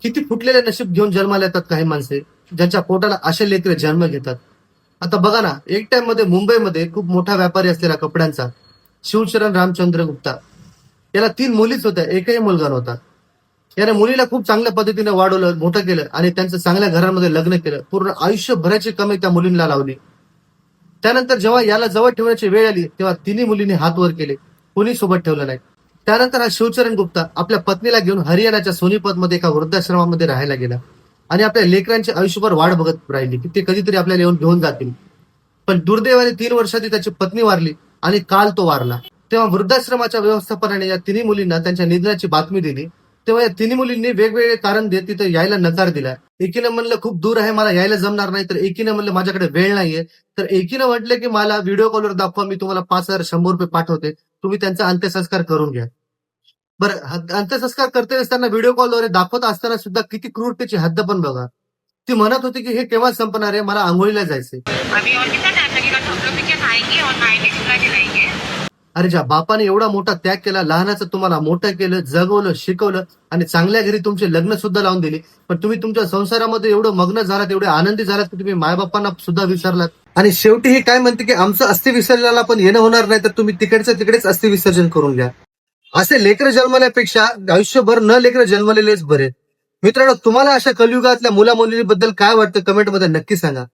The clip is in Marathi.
किती फुटलेले नशीब घेऊन जन्माला येतात काही माणसे, ज्यांच्या पोटाला असे लेकरे जन्म घेतात. आता बघा ना, एक टाइम मध्ये मुंबईमध्ये खूप मोठा व्यापारी असलेला कपड्यांचा शिवचरण रामचंद्र गुप्ता, याला 3 मुलीच होत्या, एकही मुलगा नव्हता. याने मुलीला खूप चांगल्या पद्धतीने वाढवलं, मोठं केलं आणि त्यांचं चांगल्या घरामध्ये लग्न केलं. पूर्ण आयुष्यभराची कमाई त्या मुलींना लावली. त्यानंतर जेव्हा याला जवळ ठेवण्याची वेळ आली, तेव्हा तिन्ही मुलींनी हात वर केले, कोणी सोबत ठेवलं नाही. त्यानंतर हा शिवचरण गुप्ता आपल्या पत्नीला घेऊन हरियाणाच्या सोनीपत मध्ये एका वृद्धाश्रमामध्ये राहायला गेला आणि आपल्या लेकरांची आयुष्यभर वाट बघत राहिली की ते कधीतरी आपल्याला येऊन घेऊन जातील. पण दुर्दैवाने 3 वर्षांनी त्याची पत्नी वारली आणि काल तो वारला. तेव्हा वृद्धाश्रमाच्या व्यवस्थापनाने या तिन्ही मुलींना त्यांच्या निधनाची बातमी दिली. तेव्हा या तिन्ही मुलींनी वेगवेगळे कारण देत तिथे यायला नकार दिला. एकीनं म्हणलं खूप दूर आहे, मला यायला जमणार नाही, तर एकीनं म्हणलं माझ्याकडे वेळ नाहीये, तर एकीनं म्हटलं की मला व्हिडिओ कॉलवर दाखवा, मी तुम्हाला 5,100 रुपये पाठवते, तुम्ही त्यांचा अंत्यसंस्कार करून घ्या. बरं, अंत्यसंस्कार करते असताना व्हिडिओ कॉलवर दाखवत असताना सुद्धा किती क्रूरतेची हद्द पण बघा. ती म्हणत होती की हे केव्हा संपणार आहे, मला आंघोळीला जायचंय. अभी और कितना टाइम लगेगा? तो हम लोग पिक्चर आएंगे और नाइट एक्स्ट्रा दिलाएंगे. अरे ज्या बापाने एवढा मोठा त्याग केला, लहानाचं तुम्हाला मोठं केलं, जगवलं, शिकवलं आणि चांगल्या घरी तुमचे लग्न सुद्धा लावून दिली, पण तुम्ही तुमच्या संसारामध्ये एवढं मग्न झालात, एवढे आनंदी झालात की तुम्ही मायबापांना सुद्धा विसरलात. आणि शेवटी ही काय म्हणते की आमचं अस्थि विसर्जनाला पण येणं होणार नाही, तर तुम्ही तिकडच्या तिकडेच अस्थि विसर्जन करून घ्या. असे लेकरं जन्मल्यापेक्षा आयुष्यभर न लेकरं जन्मलेलेच बरे. मित्रांनो, तुम्हाला अशा कलियुगातल्या मुला मुलींबद्दल काय वाटतं कमेंटमध्ये नक्की सांगा.